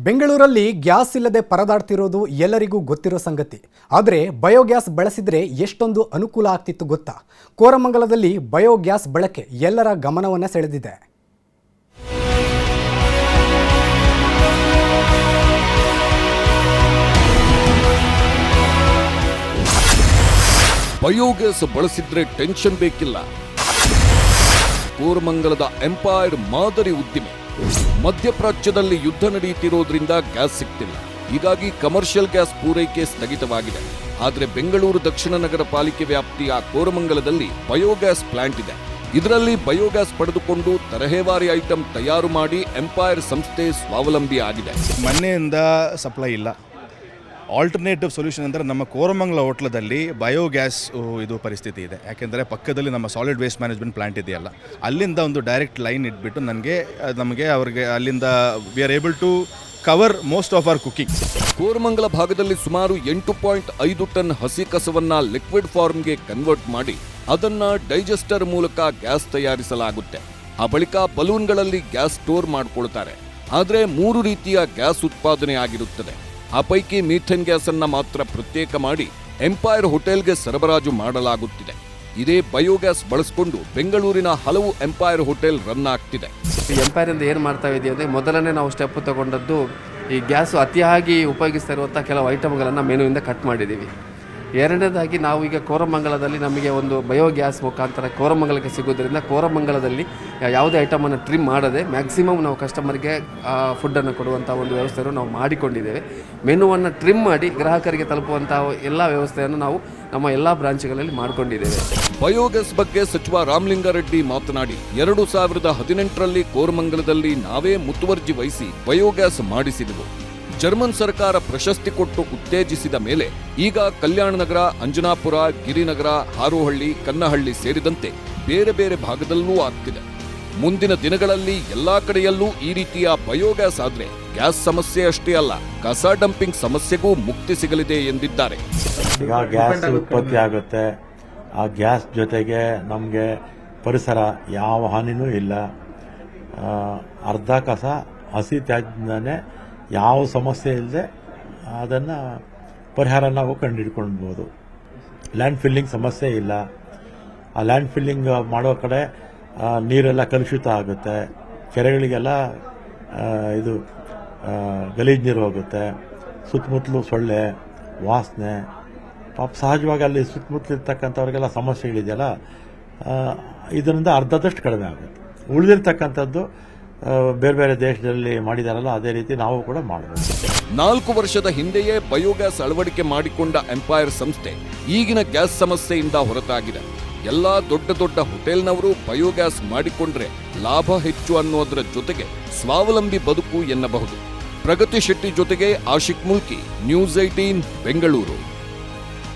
ಬೆಂಗಳೂರಲ್ಲಿ ಗ್ಯಾಸ್ ಇಲ್ಲದೆ ಪರದಾಡ್ತಿರೋದು ಎಲ್ಲರಿಗೂ ಗೊತ್ತಿರೋ ಸಂಗತಿ. ಆದರೆ ಬಯೋಗ್ಯಾಸ್ ಬಳಸಿದರೆ ಎಷ್ಟೊಂದು ಅನುಕೂಲ ಆಗ್ತಿತ್ತು ಗೊತ್ತಾ? ಕೋರಮಂಗಲದಲ್ಲಿ ಬಯೋಗ್ಯಾಸ್ ಬಳಕೆ ಎಲ್ಲರ ಗಮನವನ್ನು ಸೆಳೆದಿದೆ. ಬಯೋಗ್ಯಾಸ್ ಬಳಸಿದ್ರೆ ಟೆನ್ಷನ್ ಬೇಕಿಲ್ಲ. ಕೋರಮಂಗಲದ ಎಂಪೈರ್ ಮಾದರಿ ಉದ್ದಿಮೆ. ಮಧ್ಯಪ್ರಾಚ್ಯದಲ್ಲಿ ಯುದ್ಧ ನಡೆಯುತ್ತಿರೋದ್ರಿಂದ ಗ್ಯಾಸ್ ಸಿಗ್ತಿಲ್ಲ. ಹೀಗಾಗಿ ಕಮರ್ಷಿಯಲ್ ಗ್ಯಾಸ್ ಪೂರೈಕೆ ಸ್ಥಗಿತವಾಗಿದೆ. ಆದರೆ ಬೆಂಗಳೂರು ದಕ್ಷಿಣ ನಗರ ಪಾಲಿಕೆ ವ್ಯಾಪ್ತಿಯ ಕೋರಮಂಗಲದಲ್ಲಿ ಬಯೋಗ್ಯಾಸ್ ಪ್ಲಾಂಟ್ ಇದೆ. ಇದರಲ್ಲಿ ಬಯೋಗ್ಯಾಸ್ ಪಡೆದುಕೊಂಡು ತರಹೇವಾರಿ ಐಟಂ ತಯಾರು ಮಾಡಿ ಎಂಪೈರ್ ಸಂಸ್ಥೆ ಸ್ವಾವಲಂಬಿ ಆಗಿದೆ. ಮನೆಯಿಂದ ಸಪ್ಲೈ ಇಲ್ಲ. ಆಲ್ಟರ್ನೇಟಿವ್ ಸೊಲ್ಯೂಷನ್ ಅಂದರೆ ನಮ್ಮ ಕೋರಮಂಗಲ ಹೋಟ್ಲದಲ್ಲಿ ಬಯೋಗ್ಯಾಸ್ ಇದು ಪರಿಸ್ಥಿತಿ ಇದೆ. ಯಾಕೆಂದರೆ ಪಕ್ಕದಲ್ಲಿ ನಮ್ಮ ಸಾಲಿಡ್ ವೇಸ್ಟ್ ಮ್ಯಾನೇಜ್ಮೆಂಟ್ ಪ್ಲಾಂಟ್ ಇದೆಯಲ್ಲ, ಅಲ್ಲಿಂದ ಒಂದು ಡೈರೆಕ್ಟ್ ಲೈನ್ ಇಟ್ಬಿಟ್ಟು ನಮಗೆ ಅವ್ರಿಗೆ ಅಲ್ಲಿಂದ we are able to cover most of our cooking. Koramangala ಭಾಗದಲ್ಲಿ ಸುಮಾರು 8.5 ಟನ್ ಹಸಿ ಕಸವನ್ನ ಲಿಕ್ವಿಡ್ ಫಾರ್ಮ್ಗೆ ಕನ್ವರ್ಟ್ ಮಾಡಿ ಅದನ್ನ ಡೈಜೆಸ್ಟರ್ ಮೂಲಕ ಗ್ಯಾಸ್ ತಯಾರಿಸಲಾಗುತ್ತೆ. ಆ ಬಳಿಕ ಬಲೂನ್ಗಳಲ್ಲಿ ಗ್ಯಾಸ್ ಸ್ಟೋರ್ ಮಾಡಿಕೊಳ್ತಾರೆ. ಆದರೆ 3 ರೀತಿಯ ಗ್ಯಾಸ್ ಉತ್ಪಾದನೆ ಆಗಿರುತ್ತದೆ. ಆ ಪೈಕಿ ಮೀಥೇನ್ ಗ್ಯಾಸ್ ಅನ್ನ ಮಾತ್ರ ಪ್ರತ್ಯೇಕ ಮಾಡಿ ಎಂಪೈರ್ ಹೋಟೆಲ್ಗೆ ಸರಬರಾಜು ಮಾಡಲಾಗುತ್ತಿದೆ. ಇದೇ ಬಯೋಗ್ಯಾಸ್ ಬಳಸಿಕೊಂಡು ಬೆಂಗಳೂರಿನ ಹಲವು ಎಂಪೈರ್ ಹೋಟೆಲ್ ರನ್ ಆಗ್ತಿದೆ. ಎಂಪೈರ್ ಇಂದ ಏನು ಮಾಡ್ತಾ ಇದೀವಿ ಅಂದರೆ, ಮೊದಲನೇ ನಾವು ಸ್ಟೆಪ್ ತಗೊಂಡದ್ದು ಈ ಗ್ಯಾಸು ಅತಿಯಾಗಿ ಉಪಯೋಗಿಸ್ತಾ ಇರುವಂಥ ಕೆಲವು ಐಟಮ್ಗಳನ್ನು ಮೆನುವಿಂದ ಕಟ್ ಮಾಡಿದ್ದೀವಿ. ಎರಡನೇದಾಗಿ ನಾವು ಈಗ ಕೋರಮಂಗಲದಲ್ಲಿ ನಮಗೆ ಒಂದು ಬಯೋಗ್ಯಾಸ್ ಮುಖಾಂತರ ಕೋರಮಂಗಲಕ್ಕೆ ಸಿಗೋದ್ರಿಂದ ಕೋರಮಂಗಲದಲ್ಲಿ ಯಾವುದೇ ಐಟಮನ್ನು ಟ್ರಿಮ್ ಮಾಡದೆ ಮ್ಯಾಕ್ಸಿಮಮ್ ನಾವು ಕಸ್ಟಮರ್ಗೆ ಫುಡ್ಡನ್ನು ಕೊಡುವಂಥ ಒಂದು ವ್ಯವಸ್ಥೆಯನ್ನು ನಾವು ಮಾಡಿಕೊಂಡಿದ್ದೇವೆ. ಮೆನುವನ್ನು ಟ್ರಿಮ್ ಮಾಡಿ ಗ್ರಾಹಕರಿಗೆ ತಲುಪುವಂಥ ಎಲ್ಲ ವ್ಯವಸ್ಥೆಯನ್ನು ನಾವು ನಮ್ಮ ಎಲ್ಲ ಬ್ರಾಂಚ್ಗಳಲ್ಲಿ ಮಾಡಿಕೊಂಡಿದ್ದೇವೆ. ಬಯೋಗ್ಯಾಸ್ ಬಗ್ಗೆ ಸಚಿವ ರಾಮಲಿಂಗಾರೆಡ್ಡಿ ಮಾತನಾಡಿ, 2018ರಲ್ಲಿ ಕೋರಮಂಗಲದಲ್ಲಿ ನಾವೇ ಮುತುವರ್ಜಿ ವಹಿಸಿ ಬಯೋಗ್ಯಾಸ್ ಮಾಡಿಸಿದೆವು. ಜರ್ಮನ್ ಸರ್ಕಾರ ಪ್ರಶಸ್ತಿ ಕೊಟ್ಟು ಉತ್ತೇಜಿಸಿದ ಮೇಲೆ ಈಗ ಕಲ್ಯಾಣ ನಗರ, ಅಂಜನಾಪುರ, ಗಿರಿನಗರ, ಹಾರೋಹಳ್ಳಿ, ಕನ್ನಹಳ್ಳಿ ಸೇರಿದಂತೆ ಬೇರೆ ಬೇರೆ ಭಾಗದಲ್ಲೂ ಆಗ್ತಿದೆ. ಮುಂದಿನ ದಿನಗಳಲ್ಲಿ ಎಲ್ಲಾ ಕಡೆಯಲ್ಲೂ ಈ ರೀತಿಯ ಬಯೋಗ್ಯಾಸ್ ಆದ್ರೆ ಗ್ಯಾಸ್ ಸಮಸ್ಯೆ ಅಷ್ಟೇ ಅಲ್ಲ, ಕಸ ಡಂಪಿಂಗ್ ಸಮಸ್ಯೆಗೂ ಮುಕ್ತಿ ಸಿಗಲಿದೆ ಎಂದಿದ್ದಾರೆ. ಈಗ ಗ್ಯಾಸ್ ಉತ್ಪತ್ತಿ ಆಗುತ್ತೆ. ಆ ಗ್ಯಾಸ್ ಜೊತೆಗೆ ನಮಗೆ ಪರಿಸರ ಯಾವ ಹಾನಿನೂ ಇಲ್ಲ. ಅರ್ಧ ಕಸ ಹಸಿ ತ್ಯಾಜ್ಯನೇ, ಯಾವ ಸಮಸ್ಯೆ ಇಲ್ಲದೆ ಅದನ್ನು ಪರಿಹಾರ ನಾವು ಕಂಡುಹಿಡ್ಕೊಳ್ಬೋದು. ಲ್ಯಾಂಡ್ ಫಿಲ್ಲಿಂಗ್ ಸಮಸ್ಯೆ ಇಲ್ಲ. ಆ ಲ್ಯಾಂಡ್ ಫಿಲ್ಲಿಂಗ್ ಮಾಡೋ ಕಡೆ ನೀರೆಲ್ಲ ಕಲುಷಿತ ಆಗುತ್ತೆ. ಕೆರೆಗಳಿಗೆಲ್ಲ ಇದು ಗಲೀಜು ನೀರು ಹೋಗುತ್ತೆ. ಸುತ್ತಮುತ್ತಲು ಸೊಳ್ಳೆ ವಾಸನೆ, ಪಾಪ ಸಹಜವಾಗಿ ಅಲ್ಲಿ ಸುತ್ತಮುತ್ತಲಿರ್ತಕ್ಕಂಥವ್ರಿಗೆಲ್ಲ ಸಮಸ್ಯೆಗಳಿದೆಯಲ್ಲ, ಇದರಿಂದ ಅರ್ಧದಷ್ಟು ಕಡಿಮೆ ಆಗುತ್ತೆ. ಉಳಿದಿರ್ತಕ್ಕಂಥದ್ದು ಬೇರೆ ಬೇರೆ ದೇಶದಲ್ಲಿ ಮಾಡಿದಾರಲ್ಲ, ಅದೇ ರೀತಿ ನಾವು ಕೂಡ ಮಾಡಬಹುದು. 4 ವರ್ಷದ ಹಿಂದೆಯೇ ಬಯೋಗ್ಯಾಸ್ ಅಳವಡಿಕೆ ಮಾಡಿಕೊಂಡ ಎಂಪೈರ್ ಸಂಸ್ಥೆ ಈಗಿನ ಗ್ಯಾಸ್ ಸಮಸ್ಯೆಯಿಂದ ಹೊರತಾಗಿದೆ. ಎಲ್ಲಾ ದೊಡ್ಡ ದೊಡ್ಡ ಹೋಟೆಲ್ನವರು ಬಯೋಗ್ಯಾಸ್ ಮಾಡಿಕೊಂಡ್ರೆ ಲಾಭ ಹೆಚ್ಚು ಅನ್ನೋದರ ಜೊತೆಗೆ ಸ್ವಾವಲಂಬಿ ಬದುಕು ಎನ್ನಬಹುದು. ಪ್ರಗತಿ ಶೆಟ್ಟಿ ಜೊತೆಗೆ ಆಶಿಕ್ ಮುಲ್ಕಿ, ನ್ಯೂಸ್ 18 ಬೆಂಗಳೂರು.